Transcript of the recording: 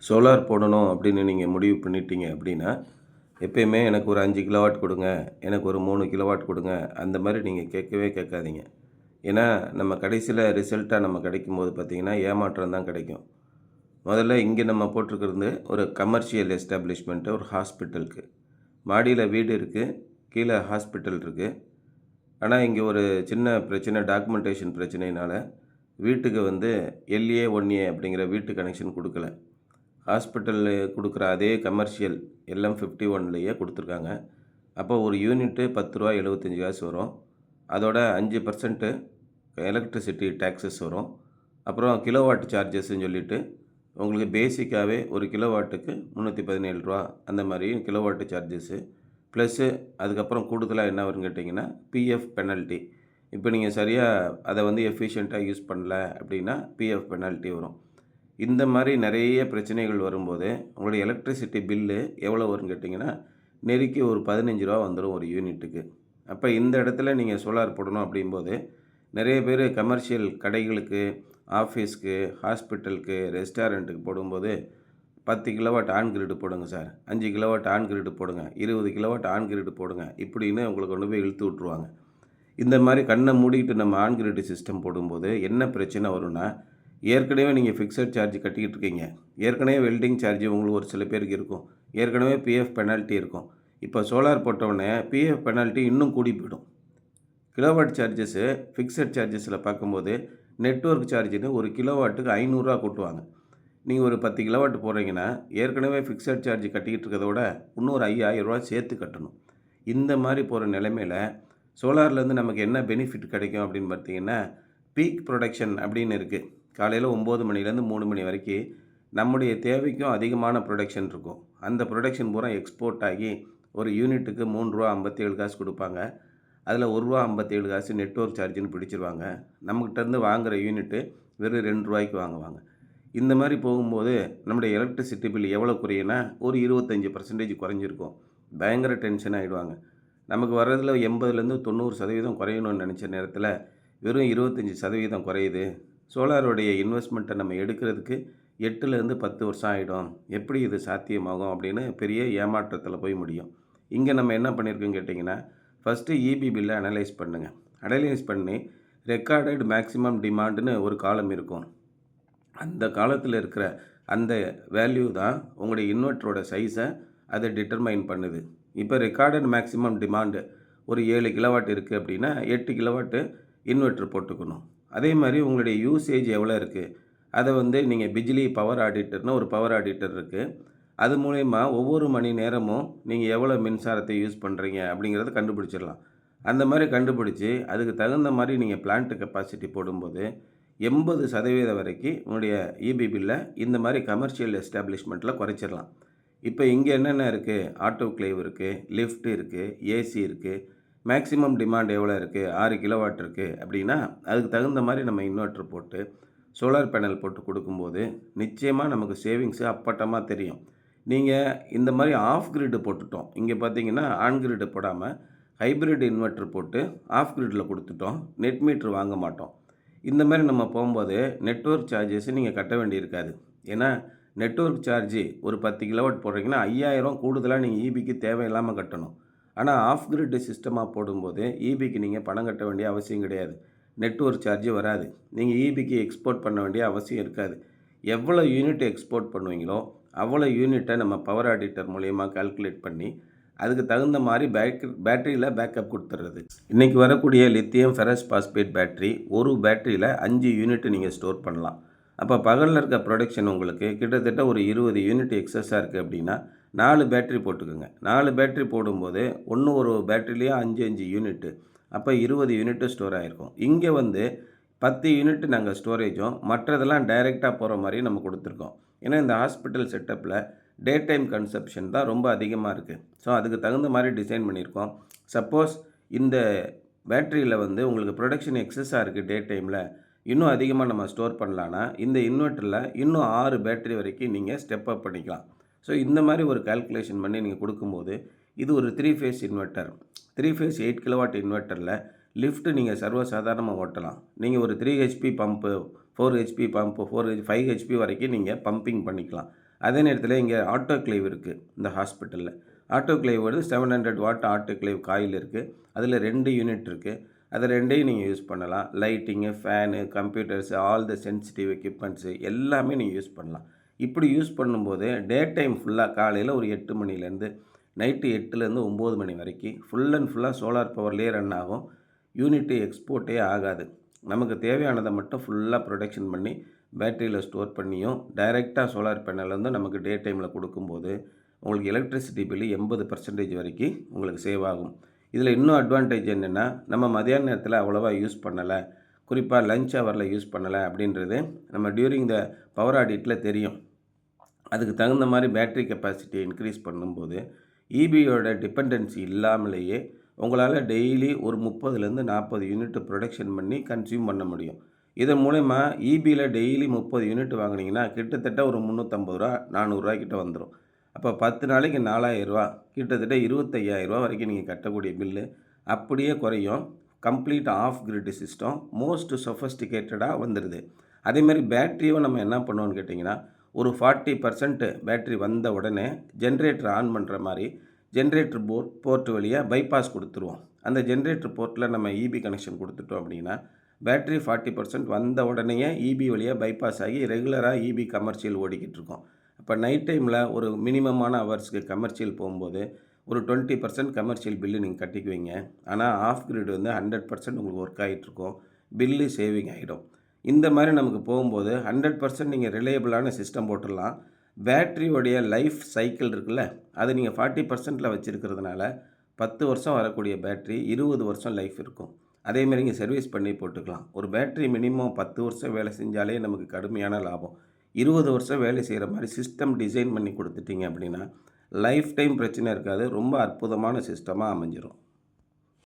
Solar போடணும் அப்படின்னு நீங்கள் முடிவு பண்ணிட்டீங்க அப்படின்னா, எப்பயுமே எனக்கு ஒரு 5 கிலோவாட் கொடுங்க, எனக்கு ஒரு 3 கிலோவாட் கொடுங்க, அந்த மாதிரி நீங்கள் கேட்கவே கேட்காதீங்க. ஏன்னா, நம்ம கடைசியில ரிசல்ட்டா நம்ம கிடைக்கும்போது பார்த்தீங்கன்னா, ஏமாற்றம் தான் கிடைக்கும். முதல்ல இங்கே நம்ம போட்டிருக்கிறது ஒரு கமர்ஷியல் எஸ்டாப்ளிஷ்மெண்ட்டு, ஒரு ஹாஸ்பிட்டலுக்கு. மாடியில வீடு இருக்கு, கீழ ஹாஸ்பிட்டல் இருக்கு. ஆனா, இங்கே ஒரு சின்ன பிரச்சனை, டாக்குமெண்டேஷன் பிரச்சனையினால வீட்டுக்கு வந்து எல்ஏ 1ஏ அப்படிங்கிற வீட்டு கனெக்ஷன் குடுக்கல. ஹாஸ்பிட்டல்ல குடுக்குற அதே கமர்ஷியல் LM51லயே குடுத்துருக்காங்க. அப்போ ஒரு யூனிட்டு ரூ. 10.75 வரும். அதோட 5% எலக்ட்ரிசிட்டி டாக்ஸஸ் வரும். அப்புறம் கிலோவாட் சார்ஜஸ்ன்னு சொல்லிட்டு உங்களுக்கு பேசிக்காவே ஒரு கிலோவாட்டுக்கு ரூ. 317 அந்த மாரி கிலோவாட் சார்ஜஸ்ஸு. ப்ளஸ்ஸு அதுக்கப்புறம் கூடுதலா என்ன வரும்னு கேட்டிங்கன்னா, பிஎஃப் பெனல்ட்டி. இப்போ நீங்கள் சரியா அத வந்து எஃபிஷியன்ட்டா யூஸ் பண்ணல அப்படின்னா, பிஎஃப் பெனல்ட்டி வரும். இந்த மாரி நெறைய பிரச்சனைகள் வரும்போது, உங்களுடைய எலக்ட்ரிசிட்டி பில்லு எவ்வளோ வரும்னு கேட்டிங்கன்னா, நெருக்கி ஒரு ரூ. 15 வந்துரும் ஒரு யூனிட்டுக்கு. அப்ப இந்த இடத்துல நீங்க சோலார் போடணும் அப்படிங்கும்போது, நெறைய பேரு கமர்ஷியல் கடைகளுக்கு, ஆஃபீஸ்க்கு, ஹாஸ்பிட்டலுக்கு, ரெஸ்டாரண்ட்டுக்கு போடும்போது 10 கிலோவாட் ஆன் கிரிட் போடுங்க சார், 5 கிலோவாட் ஆன் கிரிட் போடுங்க, 20 கிலோவாட் ஆன் கிரிட் போடுங்க, இப்படின்னு உங்கள கொண்டு போய் இழுத்து விட்டுருவாங்க. இந்த மாரி கண்ண மூடிக்கிட்டு நம்ம ஆன் கிரிட் சிஸ்டம் போடும்போது என்ன பிரச்சனை வரும்னா, ஏற்கனவே நீங்க ஃபிக்ஸட் சார்ஜ் கட்டிக்கிட்டு இருக்கீங்க. ஏற்கனவே வெல்டிங் சார்ஜ் உங்களுக்கு ஒரு சில பேருக்கு இருக்கும். ஏற்கனவே பிஎஃப் பெனால்ட்டி இருக்கும். இப்போ சோலார் போட்டவுடனே பிஎஃப் பெனால்ட்டி இன்னும் கூடி போயிடும். கிலோவாட் சார்ஜஸு ஃபிக்ஸட் சார்ஜஸில பார்க்கும்போது, நெட்வொர்க் சார்ஜ்ன்னு ஒரு கிலோவாட்டுக்கு ரூ. 500 கூட்டுவாங்க. நீங்க ஒரு 10 கிலோவாட் போடுறீங்கன்னா, ஏற்கனவே ஃபிக்ஸட் சார்ஜ் கட்டிக்கிட்டு இருக்கிறத விட, இன்னும் ஒரு ரூ. 5,000 சேர்த்து கட்டணும். இந்த மாரி போற நிலைமையில, சோலார்லேருந்து நமக்கு என்ன பெனிஃபிட் கிடைக்கும் அப்படின்னு பார்த்தீங்கன்னா, பீக் புரொடக்ஷன் அப்படின்னு இருக்கு. காலையில 9 மணிலேருந்து 3 மணி வரைக்கும் நம்முடைய தேவைக்கும் அதிகமான புரொடக்ஷன் இருக்கும். அந்த புரொடக்ஷன் பூரா எக்ஸ்போர்ட் ஆகி ஒரு யூனிட்டுக்கு ரூ. 3.57 குடுப்பாங்க. அதில ரூ. 1.57 நெட்வொர்க் சார்ஜ்ன்னு பிடிச்சிருவாங்க. நம்மகிட்ட இருந்து வாங்குற யூனிட்டு வெறும் ரூ. 2க்கு வாங்குவாங்க. இந்த மாரி போகும்போது நம்முடைய எலக்ட்ரிசிட்டி பில் எவ்வளோ குறையும்னா, ஒரு 25% குறைஞ்சிருக்கும். பயங்கர டென்ஷன் ஆயிடுவாங்க. நமக்கு வர்றதில 80லேருந்து 90% குறையணும்னு நெனைச்ச நேரத்தில, வெறும் 25% குறையுது. சோலாருடைய இன்வெஸ்ட்மெண்ட்ட நம்ம எடுக்கிறதுக்கு 8லேருந்து 10 வருஷம் ஆயிடும். எப்படி இது சாத்தியமாகும் அப்படின்னு பெரிய ஏமாற்றத்தில போய் முடியும். இங்க நம்ம என்ன பண்ணியிருக்கோம்னு கேட்டிங்கன்னா, ஃபர்ஸ்ட்டு ஈபி பில்ல அனலைஸ் பண்ணுங்க. அனலைஸ் பண்ணி ரெக்கார்டட் மேக்ஸிமம் டிமாண்டுன்னு ஒரு காலம் இருக்கும். அந்த காலத்தில இருக்கிற அந்த வேல்யூ தான் உங்களுடைய இன்வெர்ட்டரோட சைஸ அது டிட்டர்மைன் பண்ணுது. இப்போ ரெக்கார்டட் மேக்ஸிமம் டிமாண்டு ஒரு 7 கிலோவாட் இருக்கு அப்படின்னா, 8 கிலோவாட் இன்வெர்ட்டர் போட்டுக்கணும். அதே மாரி உங்களுடைய யூசேஜ் எவ்வளோ இருக்கு? அத வந்து நீங்க பிஜ்லி பவர் ஆடிட்டர்னு ஒரு பவர் ஆடிட்டர் இருக்கு. அது மூலியமா ஒவ்வொரு மணி நேரமும் நீங்க எவ்வளோ மின்சாரத்தை யூஸ் பண்றீங்க அப்படிங்கிறத கண்டுபிடிச்சிடலாம். அந்த மாரி கண்டுபிடிச்சு, அதுக்கு தகுந்த மாரி நீங்க பிளான்ட் கெப்பாசிட்டி போடும்போது, 80% வரைக்கும் உங்களுடைய ஈபி பில்ல இந்த மாரி கமர்ஷியல் எஸ்டாப்ளிஷ்மெண்ட்ல குறைச்சிடலாம். இப்ப இங்க என்னென்ன இருக்கு? ஆட்டோகிளேவ் இருக்கு, லிஃப்ட் இருக்கு, ஏசி இருக்கு, மேக்ஸிமம் டிமாண்ட் எவ்வளோ இருக்கு? 6 கிலோவாட் இருக்கு அப்படின்னா, அதுக்கு தகுந்த மாரி நம்ம இன்வெர்ட்டர் போட்டு, சோலார் பேனல் போட்டு குடுக்கும்போது, நிச்சயமா நமக்கு சேவிங்ஸ் அப்பட்டமா தெரியும். நீங்க இந்த மாரி ஆஃப் கிரிட் போட்டுட்டோம். இங்க பார்த்தீங்கன்னா, ஆன் கிரிட் போடாம, ஹைபிரிட் இன்வெர்ட்டர் போட்டு ஆஃப் கிரிட்ல குடுத்துட்டோம். நெட் மீட்டர் வாங்க மாட்டோம். இந்த மாரி நம்ம போம்போது, நெட்வொர்க் சார்ஜஸ் நீங்க கட்ட வேண்டியிருக்காது. ஏன்னா, நெட்வொர்க் சார்ஜ் ஒரு 10 கிலோவாட் போடுறீங்கன்னா, 5,000 கூடுதலா நீங்க ஈபிக்கு தேவையில்லாம கட்டணும். ஆனா, ஆஃப் கிரிட் சிஸ்டமா போடும்போது, ஈபிக்கு நீங்க பணம் கட்ட வேண்டிய அவசியம் கிடையாது. நெட்வொர்க் சார்ஜ் வராது. நீங்க ஈபிக்கு எக்ஸ்போர்ட் பண்ண வேண்டிய அவசியம் இருக்காது. எவ்வளோ யூனிட் எக்ஸ்போர்ட் பண்ணுவீங்களோ, அவ்வளோ யூனிட்ட நம்ம பவர் ஆடிட்டர் மூலியமா கால்குலேட் பண்ணி, அதுக்கு தகுந்த மாரி பேட்டரியில பேக்கப் குடுத்துர்றது. இன்னைக்கு வரக்கூடிய லித்தியம் ஃபெரஸ் பாஸ்பேட் பேட்டரி, ஒரு பேட்டரியில 5 யூனிட் நீங்க ஸ்டோர் பண்ணலாம். அப்ப பகல்ல இருக்க புரொடக்ஷன் உங்களுக்கு கிட்டத்தட்ட ஒரு 20 யூனிட் எக்ஸஸா இருக்கு அப்படின்னா, 4 பேட்டரி போட்டுக்கோங்க. 4 பேட்டரி போடும்போது, ஒரு பேட்டரியிலயே 5, 5 யூனிட். அப்ப 20 யூனிட் ஸ்டோர் ஆயிருக்கும். இங்க வந்து 10 யூனிட் நாங்க ஸ்டோரேஜும், மற்றதெல்லாம் டைரக்ட்டா போற மாரி நம்ம குடுத்துருக்கோம். ஏன்னா, இந்த ஹாஸ்பிட்டல் செட்டப்ல டே டைம் கன்சப்ஷன் தான் ரொம்ப அதிகமா இருக்கு. ஸோ, அதுக்கு தகுந்த மாரி டிசைன் பண்ணியிருக்கோம். சப்போஸ் இந்த பேட்டரியில வந்து உங்களுக்கு புரொடக்ஷன் எக்ஸஸா இருக்கு டே டைம்ல, இன்னும் அதிகமா நம்ம ஸ்டோர் பண்ணலான்னா, இந்த இன்வெர்ட்டர்ல இன்னும் 6 பேட்டரி வரைக்கும் நீங்க ஸ்டெப் அப் பண்ணிக்கலாம். ஸோ, இந்த மாரி ஒரு கால்குலேஷன் பண்ணி நீங்க குடுக்கும்போது, இது ஒரு 3 ஃபேஸ் இன்வெர்ட்டர். 3 ஃபேஸ் 8 கிலோவாட் இன்வெர்ட்டர்ல லிஃப்ட் நீங்க சர்வ சாதாரணமா ஓட்டலாம். நீங்க ஒரு 3 HP pump, 4 HP pump, 5 HP வரைக்கும் நீங்க பம்பிங் பண்ணிக்கலாம். அதே நேரத்தில் இங்கே ஆட்டோக்ளேவ் இருக்குது இந்த ஹாஸ்பிட்டலில். ஆட்டோக்ளேவ் வந்து 700 வாட் ஆட்டோக்ளேவ் காயில் இருக்குது. அதில் 2 யூனிட் இருக்குது. அது 2யும் நீங்கள் யூஸ் பண்ணலாம். Lighting, fan, computers, all the sensitive equipments எல்லாமே நீங்கள் யூஸ் பண்ணலாம். இப்படி யூஸ் பண்ணும்போது டே டைம் ஃபுல்லாக காலையில் ஒரு 8 மணிலேருந்து நைட்டு 8லேருந்து 9 மணி வரைக்கும் ஃபுல் அண்ட் ஃபுல்லாக சோலார் பவர்லேயே ரன் ஆகும். யூனிட்டு எக்ஸ்போர்ட்டே ஆகாது. நமக்கு தேவையானதை மட்டும் ஃபுல்லாக ப்ரொடக்ஷன் பண்ணி பேட்டரியில் ஸ்டோர் பண்ணியும் டைரெக்டாக சோலார் பேனல்லேருந்து நமக்கு டே டைமில் கொடுக்கும்போது உங்களுக்கு எலக்ட்ரிசிட்டி பில்லு 80% வரைக்கும் உங்களுக்கு சேவ் ஆகும். இதில் இன்னும் அட்வான்டேஜ் என்னென்னா, நம்ம மதியான நேரத்தில் அவ்வளோவா யூஸ் பண்ணலை, குறிப்பாக லஞ்ச் ஹவரில் யூஸ் பண்ணலை அப்படின்றது நம்ம டியூரிங் த பவர் ஆடிட்டில் தெரியும். அதுக்கு தகுந்த மாதிரி பேட்டரி கெப்பாசிட்டியை இன்க்ரீஸ் பண்ணும்போது இபியோட டிபெண்டன்சி இல்லாமலேயே உங்களால் டெய்லி ஒரு 30லேருந்து 40 யூனிட் ப்ரொடக்ஷன் பண்ணி கன்சியூம் பண்ண முடியும். இதன் மூலமா இபியில் டெய்லி 30 யூனிட் வாங்கினீங்கன்னா கிட்டத்தட்ட ஒரு 350 ரூபா 400 ரூபாய்க்கிட்ட வந்துடும். அப்போ 10 நாளைக்கு 4000 ரூபா, கிட்டத்தட்ட 25,000 ரூபா வரைக்கும் நீங்கள் கட்டக்கூடிய பில்லு அப்படியே குறையும். Complete off grid system most சொஃபஸ்டிகேட்டடாக வந்துடுது. அதேமாதிரி பேட்டரியும் நம்ம என்ன பண்ணுவோன்னு கேட்டிங்கன்னா, ஒரு 40% பேட்டரி வந்த உடனே ஜென்ரேட்டர் ஆன் பண்ணுற மாதிரி ஜென்ரேட்டர் போர்ட் வழியாக பைபாஸ் கொடுத்துருவோம். அந்த ஜென்ரேட்டர் போர்ட்டில் நம்ம இபி கனெக்ஷன் கொடுத்துட்டோம் அப்படின்னா பேட்டரி 40% வந்த உடனேயே இபி வழியாக பைபாஸ் ஆகி ரெகுலராக இபி கமர்ஷியல் ஓடிக்கிட்டு இருக்கோம். அப்போ நைட் டைமில் ஒரு மினிமமான ஹவர்ஸ்க்கு கமர்ஷியல் போகும்போது ஒரு 20% கமர்ஷியல் பில்லு நீங்கள் கட்டிக்குவீங்க. ஆனால் ஆஃப் கிரிட் வந்து 100% உங்களுக்கு ஒர்க் ஆகிட்ருக்கும். பில்லு சேவிங் ஆகிடும். இந்த மாதிரி நமக்கு போகும்போது 100% நீங்கள் ரிலையபிளான சிஸ்டம் போட்டுடலாம். பேட்டரியோடைய லைஃப் சைக்கிள் இருக்குல்ல, அதை நீங்கள் 40%ல் வச்சுருக்கிறதுனால 10 வருஷம் வரக்கூடிய பேட்டரி 20 வருஷம் லைஃப் இருக்கும். அதேமாரி இங்கே சர்வீஸ் பண்ணி போட்டுக்கலாம். ஒரு பேட்டரி மினிமம் 10 வருஷம் வேலை செஞ்சாலே நமக்கு கடுமையான லாபம். 20 வருஷம் வேலை செய்கிற மாதிரி சிஸ்டம் டிசைன் பண்ணி கொடுத்துட்டீங்க அப்படின்னா லைஃப் டைம் பிரச்சனை இருக்காது. ரொம்ப அற்புதமான சிஸ்டமாக அமைஞ்சிரும்.